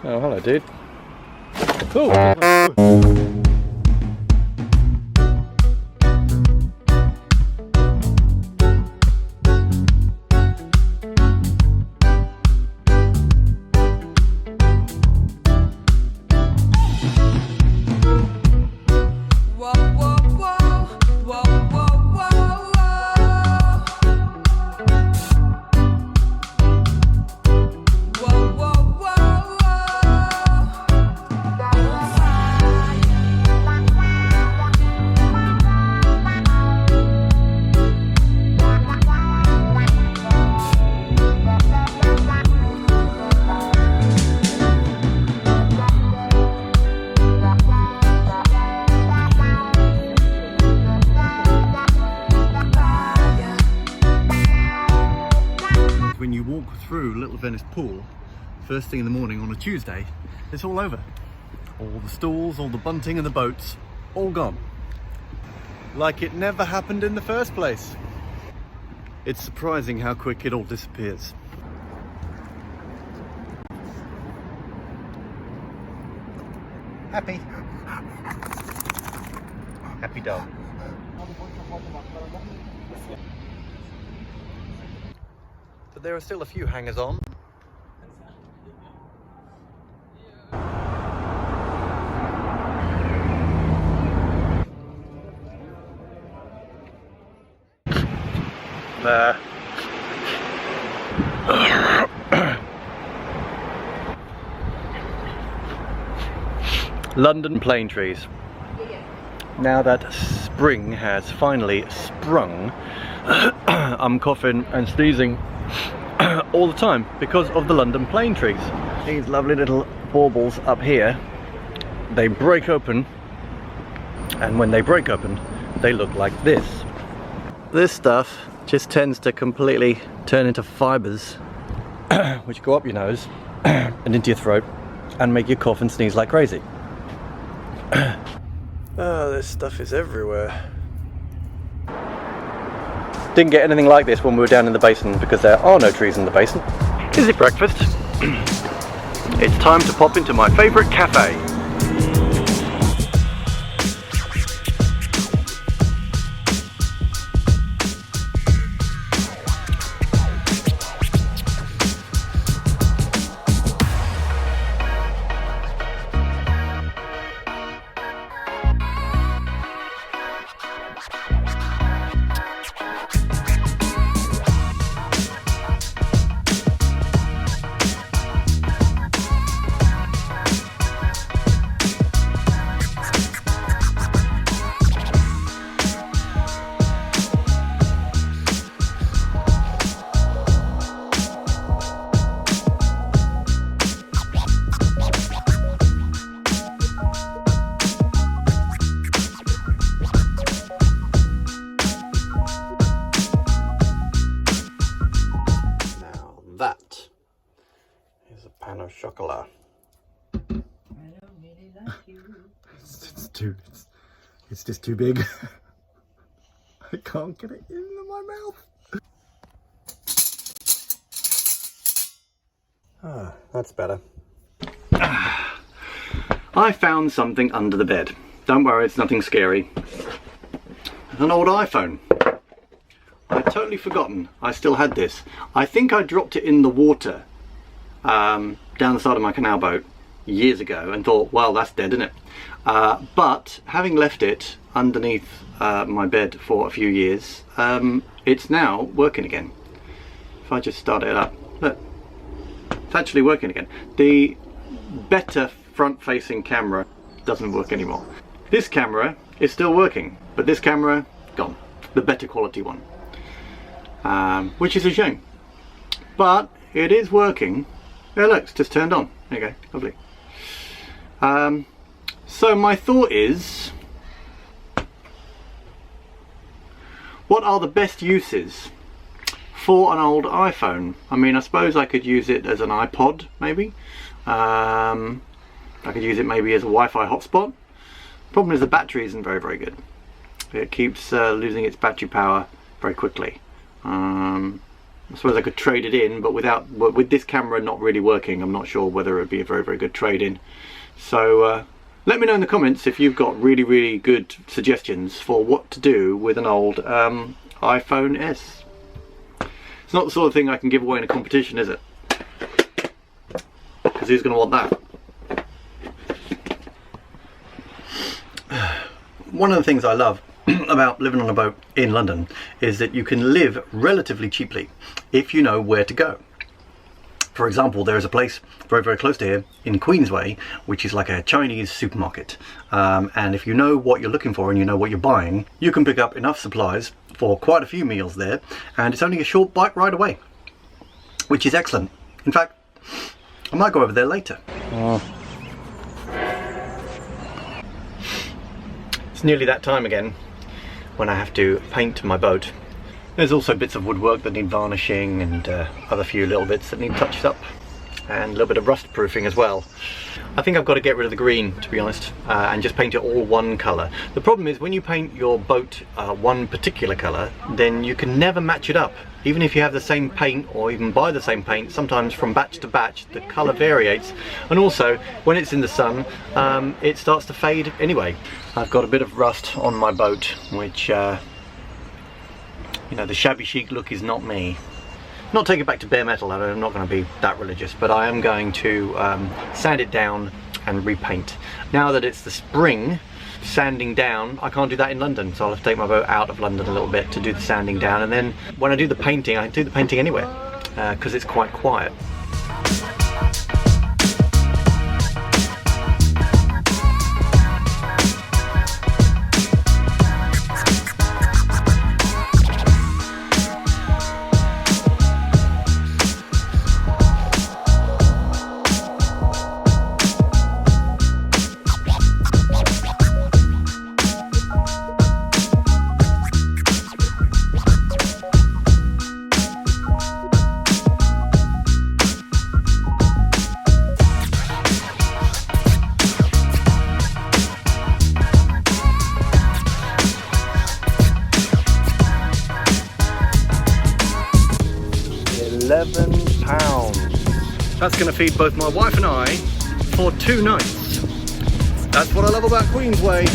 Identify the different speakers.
Speaker 1: Oh, hello, dude. Oh. When you walk through Little Venice Pool first thing in the morning on a Tuesday, it's all over. All the stalls, all the bunting and the boats, all gone. Like it never happened in the first place. It's surprising how quick it all disappears. Happy. Happy dog. But there are still a few hangers on. There. London plane trees. Now that spring has finally sprung, I'm coughing and sneezing all the time because of the London plane trees. These lovely little baubles up here, they break open, and when they break open, they look like this. This stuff just tends to completely turn into fibres which go up your nose and into your throat and make you cough and sneeze like crazy. Oh, this stuff is everywhere. Didn't get anything like this when we were down in the basin because there are no trees in the basin. Is it breakfast? It's time to pop into my favourite cafe. That is a pan of chocolat. I don't really like you. It's just too big. I can't get it into my mouth. Ah, that's better. I found something under the bed. Don't worry, it's nothing scary. It's an old iPhone. I'd totally forgotten I still had this. I think I dropped it in the water down the side of my canal boat years ago and thought, well, that's dead, isn't it? But having left it underneath my bed for a few years, it's now working again. If I just start it up, look, it's actually working again. The better front-facing camera doesn't work anymore. This camera is still working, but this camera, gone. The better quality one. Which is a shame, but it is working. Yeah, look, it's just turned on. There you go, lovely. So my thought is, what are the best uses for an old iPhone? I mean, I suppose I could use it as an iPod, maybe. I could use it maybe as a Wi-Fi hotspot. Problem is the battery isn't very good. It keeps losing its battery power very quickly. I suppose I could trade it in, but with this camera not really working, I'm not sure whether it would be a very, very good trade-in. So let me know in the comments if you've got really, really good suggestions for what to do with an old iPhone S. It's not the sort of thing I can give away in a competition, is it? Because who's going to want that? One of the things I love about living on a boat in London is that you can live relatively cheaply if you know where to go. For example, there is a place very, very close to here in Queensway, which is like a Chinese supermarket. And if you know what you're looking for and you know what you're buying, you can pick up enough supplies for quite a few meals there, and it's only a short bike ride away, which is excellent. In fact, I might go over there later. It's nearly that time again when I have to paint my boat. There's also bits of woodwork that need varnishing and other few little bits that need touched up, and a little bit of rust proofing as well. I think I've got to get rid of the green, to be honest, and just paint it all one colour. The problem is when you paint your boat one particular colour, then you can never match it up. Even if you have the same paint or even buy the same paint, sometimes from batch to batch the colour variates, and also when it's in the sun it starts to fade anyway. I've got a bit of rust on my boat, which you know, the shabby chic look is not me. Not take it back to bare metal, I'm not going to be that religious, but I am going to sand it down and repaint. Now that it's the spring, sanding down, I can't do that in London, so I'll have to take my boat out of London a little bit to do the sanding down, and then when I do the painting, I do the painting anywhere, because it's quite quiet. £11. That's going to feed both my wife and I for 2 nights. That's what I love about Queensway.